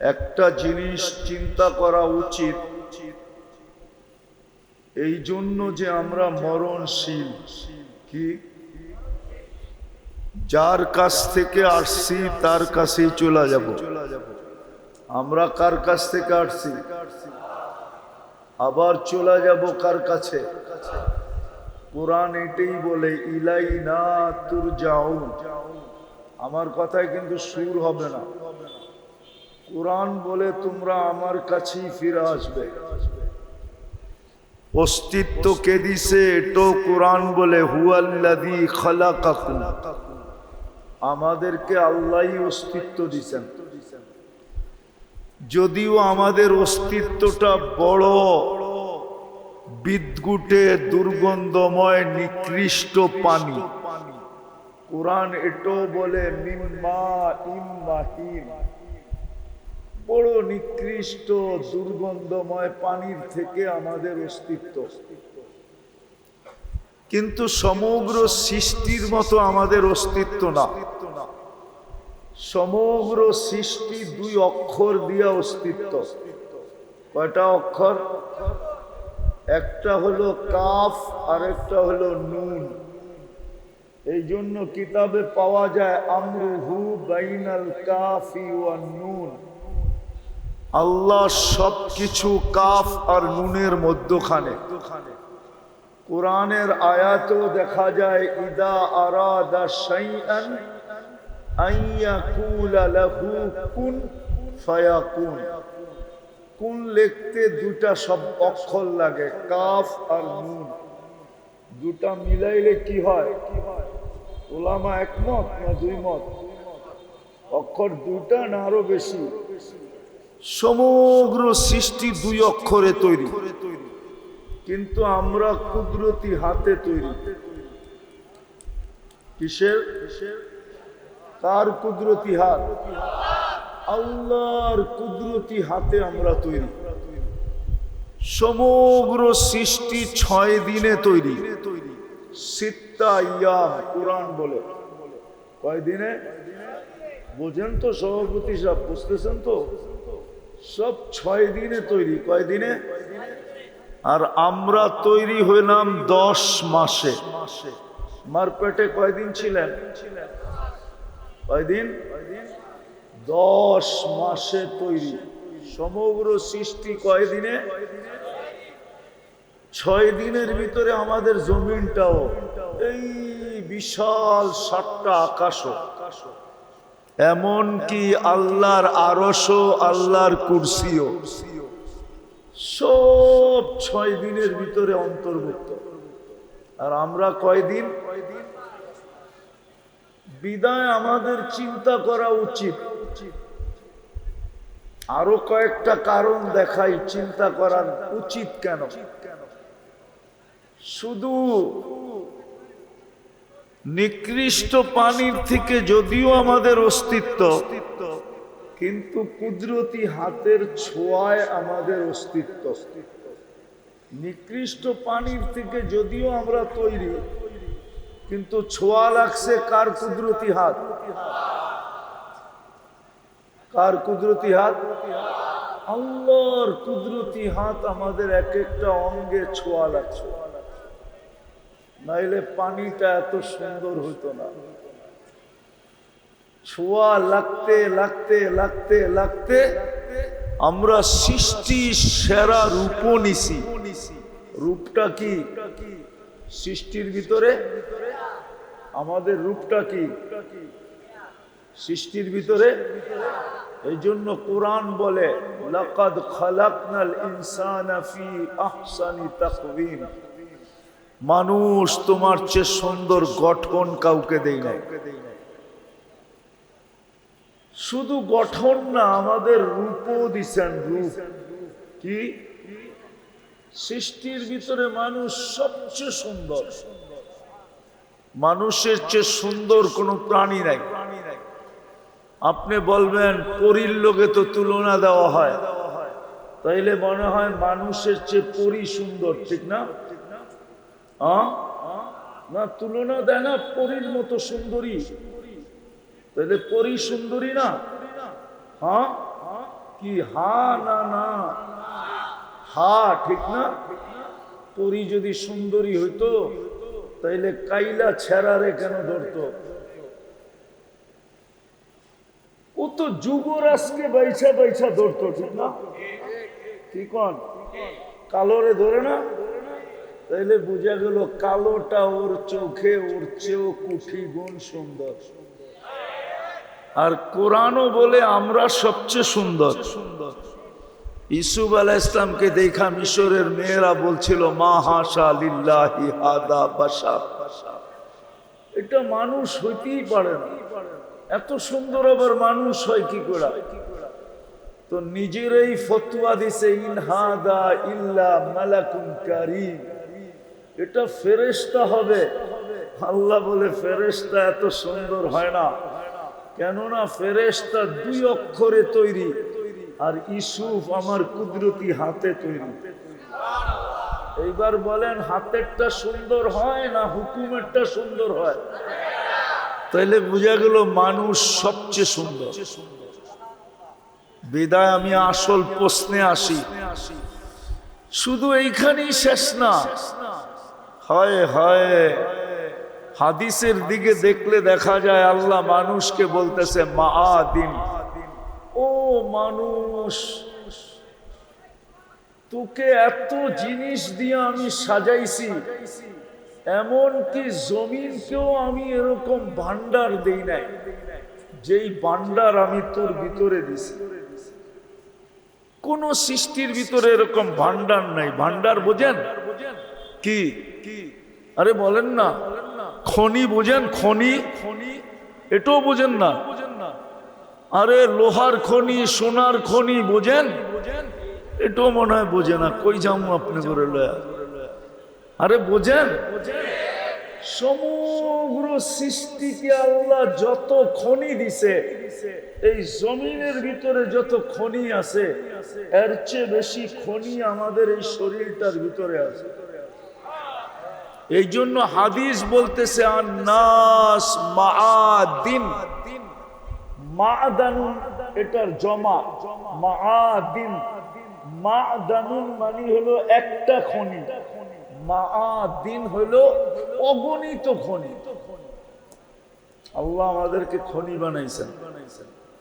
একটা জিনিস চিন্তা করা উচিত, এই জন্য যে আমরা মরণশীল। কি? যার কাছ থেকে আসছি তার কাছেই চলে যাব। আমরা কার কাছ থেকে আসছি? আবার চলে যাব কার কাছে? কোরআন এটাই বলে, ইলাইনা তুরজাউন। আমার কথায় কিন্তু সুর হবে না। কোরআন বলে তোমরা আমার কাছেই ফিরে আসবে। অস্তিত্ব কে দিছে? এটাও কোরআন বলে, হুয়াল্লাযী খালাকাকুম। আমাদেরকে আল্লাহই অস্তিত্ব দিছেন। যদিও আমাদের অস্তিত্বটা বড় বিদ্যুটে দুর্গন্ধময় নিকৃষ্ট পানি। কোরআন এটাও বলে, মিম্মা ইম্মাহিন। বড় নিকৃষ্ট দুর্গন্ধময় পানির থেকে আমাদের অস্তিত্ব। কিন্তু সমগ্র সৃষ্টির মতো আমাদের অস্তিত্ব না। সমগ্র সৃষ্টি দুই অক্ষর দিয়া অস্তিত্ব। কয়টা অক্ষর? একটা হলো কাফ আর একটা হলো নুন। এই জন্য কিতাবে পাওয়া যায় আমরুহু বাইনাল কাফি ওয়ান নুন। আল্লাহ সবকিছু কাফ আর নুনের মধ্যখানে। কোরআনের আয়াতেও দেখা যায়, ইদা আরাদা শাইআন আইয়াকুলা লাহু কুন ফায়াকুন। কুন লিখতে দুটা সব অক্ষর লাগে, কাফ আর নুন। দুটা মিলাইলে কি হয়? উলামা একমত না দুই মত? অক্ষর দুটা না আরো বেশি? সমগ্র সৃষ্টি দুই অক্ষরে তৈরি, কিন্তু আমরা কুদরতি হাতে তৈরি। কিসের? কার কুদরতি হাত? আল্লাহর কুদরতি হাতে আমরা তৈরি। সমগ্র সৃষ্টি 6 দিনে তৈরি। সিত্তা ইয়াম কোরআন বলে। কয় দিনে? বোঝেন তো সভাপতি সাহেব? বুঝতেছেন তো? সব 6 দিনে তৈরি। কয় দিনে? আর আমরা তৈরি হইলাম 10 মাসে। মার পেটে কয়দিন ছিলেন? কয়দিন? 10 মাসে তৈরি। সমগ্র সৃষ্টি কয় দিনে? 6 দিনের ভিতরে আমাদের জমিনটাও এই বিশাল 7টা আকাশও, এমন কি আল্লাহর আরশও, আল্লাহর কুরসিও সব 6 দিনের ভিতরে অন্তর্ভুক্ত। আর আমরা কয়দিন? বিদায় আমাদের চিন্তা করা উচিত। আরো কয়েকটা কারণ দেখাই চিন্তা করার উচিত কেন। শুধু নিকৃষ্ট পানির থেকে যদিও আমাদের অস্তিত্ব, কিন্তু কুদরতি হাতের ছোঁয়ায় আমাদের অস্তিত্ব। নিকৃষ্ট পানির থেকে যদিও আমরা তৈরি, কিন্তু ছোঁয়া লাগছে কার? কুদরতি হাত। কার কুদরতি হাত? আল্লাহর কুদরতি হাত আমাদের এক একটা অঙ্গে ছোঁয়া লাগছে। নাইলে পানিটা এত সুন্দর হইতো না। ছোঁয়া লাগতে লাগতে লাগতে লাগতে আমরা সৃষ্টি সেরা রূপ নিছি। রূপটা কি? সৃষ্টির ভিতরে আমাদের রূপটা কি? সৃষ্টির ভিতরে। এই জন্য কোরআন বলে, লাকাদ খালাকনাল ইনসানা ফি আহসানি তাকওয়িম। মানুষ তোমার চেয়ে সুন্দর গঠন কাউকে দেই নাই। শুধু গঠন না, আমাদের রূপও দিছেন। রূপ কি? সৃষ্টির ভিতরে মানুষ সবচেয়ে সুন্দর। মানুষের চেয়ে সুন্দর কোনো প্রাণী নাই। আপনি বলবেন পরীর লোকে তো তুলনা দেওয়া হয়, তাইলে মনে হয় মানুষের চেয়ে পরী সুন্দর, ঠিক না? না, তুলনা দেয় না পরীর মতো সুন্দরী। তাহলে পরী সুন্দরী না? হ্যাঁ, কি হা না না হা, ঠিক না? পরি যদি সুন্দরী হইতো তাইলে কাইলা ছেড়ারে কেন ধরতো? ও তো যুবরাজকে বাইছা বাইছা ধরতো, ঠিক না? কি কন? কালোরে ধরে না? তাইলে বোঝা গেল কালোটা ওর চোখে ওর চেয়েও কোটি গুণ সুন্দর। আর কোরআনও বলে আমরা সবচেয়ে সুন্দর। ইউসুফ আলাইহিস সালামকে দেখা মিশরের মেয়েরা বলছিল মা হাশা লিল্লাহি হাদা বাশার, এটা মানুষ হইতেই পারে না, এত সুন্দর আবার মানুষ হয় কি করে? তো নিজেরই ফতোয়া দিছে ইন হাদা ইল্লা মালাকুন কারীম, এটা ফেরেশতা হবে। আল্লাহ বলে ফেরেশতা এত সুন্দর হয় না, কেননা ফেরেশতা 2 অক্ষরে তৈরি, আর ইউসুফ আমার কুদরতি হাতে তৈরি। এইবার বলেন হাতেরটা সুন্দর হয় না হুকুমেরটা সুন্দর হয়? তাইলে বোঝা গেল মানুষ সবচেয়ে সুন্দর। বিদায় আমি আসল প্রশ্নে আসি, শুধু এইখানেই শেষ না। হয় হয় হাদিসের দিকে দেখলে দেখা যায় আল্লাহ মানুষকে বলতেছে মাআদিন, ও মানুষ তোকে এত জিনিস দিয়ে আমি সাজাইছি, এমনকি জমিনকেও আমি এরকম ভান্ডার দেই নাই যেই ভান্ডার আমি তোর ভিতরে দিছি। কোন সৃষ্টির ভিতরে এরকম ভান্ডার নাই। ভান্ডার বোঝেন কি? আরে বলেন না, খনি বোঝেন? খনি, এটাও বোঝেন না? আরে লোহার খনি, সোনার খনি বোঝেন? এটাও মনে হয় বোঝে না। কই যাবো আপনি করে লয়া? আরে বোঝেন? সমগ্র সৃষ্টিকে আল্লাহ যত খনি দিছে, এই জমিনের ভিতরে যত খনি আছে এর চেয়ে বেশি খনি আমাদের এই শরীরটার ভিতরে আছে। এই জন্য হাদিস বলতেছে আন্নাস মাআদিন, মা'দানুন এটার জমা, মা'দিন, মা'দানুন মানে হলো একটা খনি, মা'দিন হলো অগণিত খনি। আল্লাহ আমাদেরকে খনি বানাইছেন,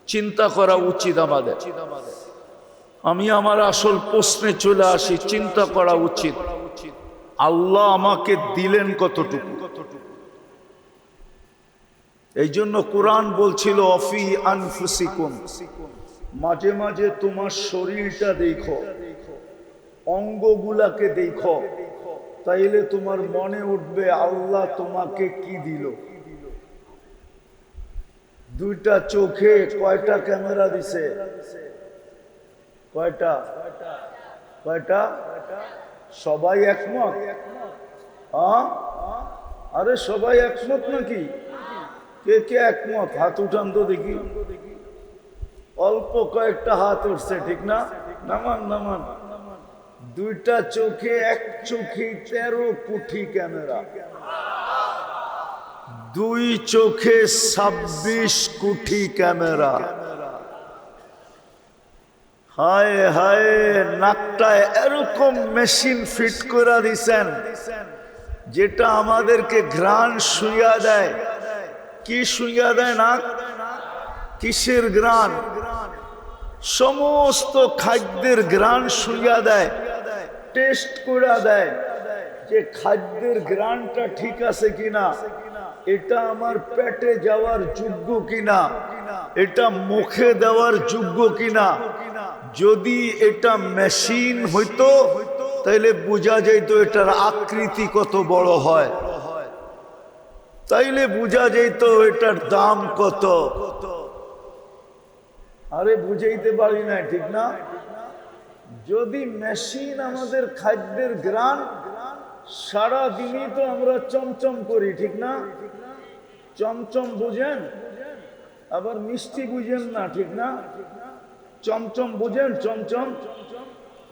চিন্তা করা উচিত আমাদের। আমি আমার আসল প্রশ্নে চলে আসি, চিন্তা করা উচিত আল্লাহ আমাকে দিলেন কতটুকু। এই জন্য কোরআন বলছিল অফি আনফুসিকুম, মাঝে মাঝে তোমার শরীরটা দেখো, অঙ্গগুলাকে দেখো, তাইলে তোমার মনে উঠবে আল্লাহ তোমাকে কি দিল। 2টা চোখে কয়টা ক্যামেরা দিছে? কয়টা? কয়টা? সবাই একমত? আরে সবাই একমত নাকি? কে কে একমত? হাত উঠান তো দেখি। অল্প কয়েকটা হাত উঠছে, ঠিক না? নামান নামান। 2টা চোখে, এক চোখে 13 কোটি ক্যামেরা, 2 চোখে 26 কোটি ক্যামেরা। হায় হায়, নাকটায় এরকম মেশিন ফিট করে দিছেন যেটা আমাদেরকে ঘ্রাণ শুইয়া দেয়। কি শুইয়া দেয়? নাক। কিসের ঘ্রাণ? সমস্ত খাদ্যের ঘ্রাণ শুইয়া দেয়, টেস্ট করে দেয় যে খাদ্যের ঘ্রাণটা ঠিক আছে কিনা, এটা আমার পেটে যাওয়ার যোগ্য কিনা, এটা মুখে দেওয়ার যোগ্য কিনা। যদি এটা মেশিন হইতো তাইলে বোঝা যাইতো এটার আকৃতি কত বড় হয়, তাইলে বোঝা যাইতো এটার দাম কত। আরে বুঝাইতে পারি না, ঠিক না? যদি মেশিন আমাদের খাদ্যের ঘ্রাণ, সারা দিনই তো আমরা চমচম করি, ঠিক না? চমচম বুঝেন? আবার মিষ্টি বুঝেন না, ঠিক না? চমচম বুঝেন? চমচম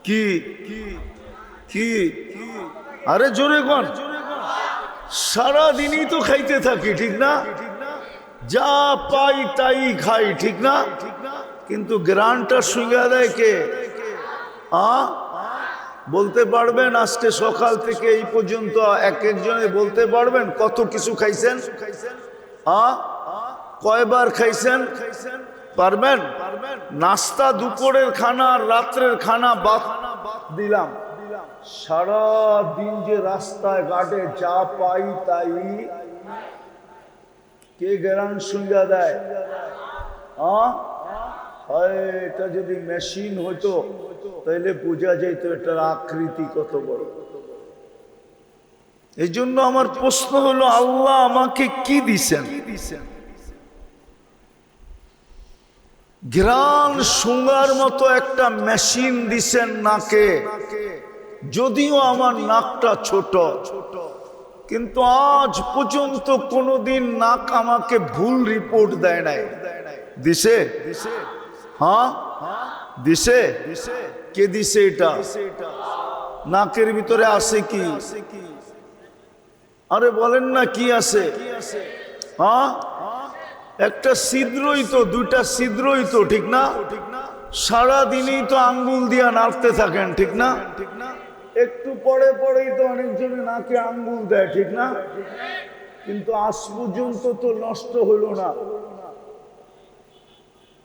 কি? কি? আরে জোরে কোন? সারা দিনই তো খাইতে থাকি, ঠিক না? যা পাই তাই খাই, ঠিক না? কিন্তু গ্রানটা শুঙ্গা দেয় কে? বলতে পারবেন আজকে সকাল থেকে এই পর্যন্ত এক একজনে বলতে পারবেন কত কিছু খাইছেন? কয়বার খাইছেন পারবেন? নাস্তা, দুপুরের খানা আর রাত্রের খানা বাদ দিলাম, সারা দিন যে রাস্তায় ঘাটে যা পাই তাই কে গ্রান শুঙ্গা দেয়? এটা যদি মেশিন হতো তাহলে বোঝা যেত এটার আকৃতি কত বড়। এই জন্য আমার প্রশ্ন হলো, আল্লাহ আমাকে কি দিছেন? ঘ্রাণ শুঙ্গার মতো একটা মেশিন দিছেন নাকে, যদিও আমার নাকটা ছোট, কিন্তু আজ পর্যন্ত কোনোদিন নাক আমাকে ভুল রিপোর্ট দেয় নাই। দিছে? দিছে? কে দিছে এটা? নাকের ভিতরে আছে কি? আরে বলেন না কি আছে? একটা ছিদ্রই তো, দুইটা ছিদ্রই তো, ঠিক না? সারা দিনই তো আঙ্গুল দিয়া নাড়তে থাকেন, ঠিক না? একটু পরে পরেই তো অনেকজনে নাকে আঙ্গুল দেয়, ঠিক না? কিন্তু আজ পর্যন্ত তো নষ্ট হলো না।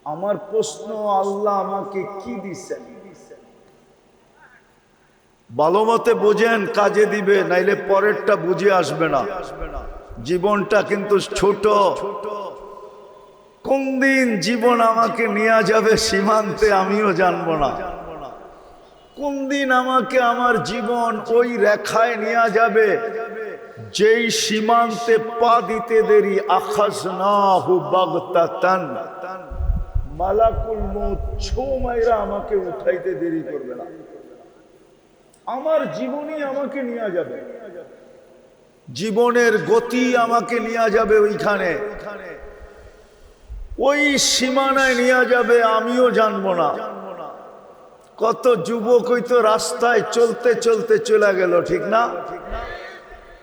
আমার প্রশ্ন, আল্লাহ আমাকে কি দিছেন? ভালো মতে বোঝেন, কাজে দিবে, নাইলে পরেরটা বুঝে আসবে না। জীবনটা কিন্তু ছোট। কোন দিন জীবন আমাকে নিয়ে যাবে সীমান্তে আমিও জানবো না। কোন দিন আমাকে আমার জীবন ওই রেখায় নিয়ে যাবে যেই সীমান্তে পা দিতে দেরি আখাযনাহু বাগতাতান, মালাকুল মউত ছো মাইরা আমাকে উঠাইতে দেরি করবে না। আমার জীবনই আমাকে নিয়ে যাবে, জীবনের গতি আমাকে নিয়ে যাবে ওইখানে, ওই সীমানায় নিয়ে যাবে, আমিও জানবো না। কত যুবক হইতো রাস্তায় চলতে চলতে চলে গেল, ঠিক না?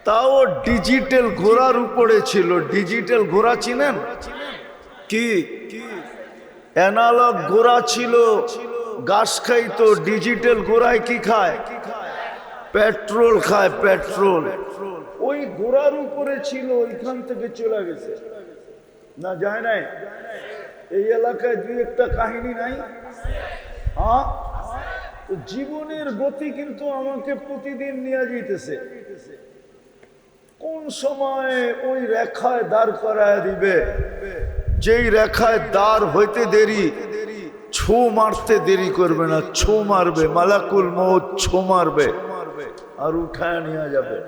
তাও ডিজিটাল ঘোড়ার উপরে ছিল। ডিজিটাল ঘোড়া চিনেন কি? অ্যানালগ ঘোড়া ছিল, ঘাস খাইতো। ডিজিটাল ঘোড়ায় কি খায়? পেট্রোল খায়, পেট্রোল। ওই ঘোড়ার উপরে ছিল, ওইখান থেকে চলে গেছে না, যায় নাই? এই এলাকায় দুই একটা কাহিনী নাই? জীবনের গতি কিন্তু আমাকে প্রতিদিন নিয়ে যাইতেছে। কোন সময় ওই রেখায় দাঁড় করায় দিবে, যেই রেখায় দাঁড় হইতে দেরি, ছো মারতে দেরি করবে না, ছো মারবে, মালাকুল মউত ছো মারবে আর উঠায় নিয়ে যাবে।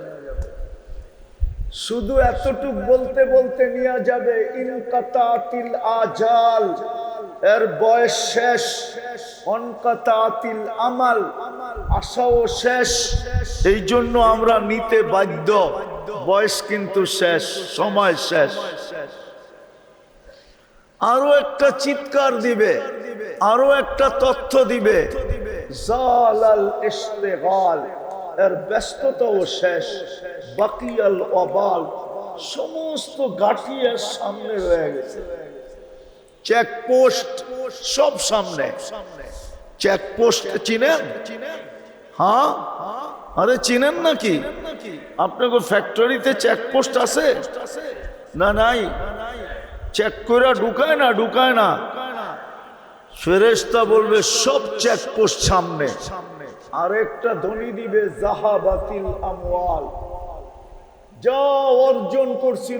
শুধু এতটুক বলতে বলতে নিয়ে যাবে, ইনকাতাতিল আজাল, এর বয়স শেষ, অনকাতাতিল আমাল, আশাও শেষ। এই জন্য আমরা নিতে বাধ্য, বয়স কিন্তু শেষ, সময় শেষ। আরো একটা চিৎকার দিবে, আরো একটা তথ্য দিবে, জালাল ইশতিগাল, এর ব্যস্ততাও শেষ, বাকিয়াল ওয়াবাল, সমস্ত গাঠিয়ার সামনে রয়ে গেছে। চেকপোস্ট সব সামনে। চেকপোস্ট চিনেন? আরে চিনেন নাকি? আপনাকে ফ্যাক্টরিতে চেকপোস্ট আছে না? নাই। চেক করে ঢুকায় না, ঢুকায় না। ফেরেশতা বলবে সব চেকপোস্ট সামনে। আরেকটা ধ্বনি দিবে, জাহাবাতিল আমওয়াল, যা অর্জন করছিল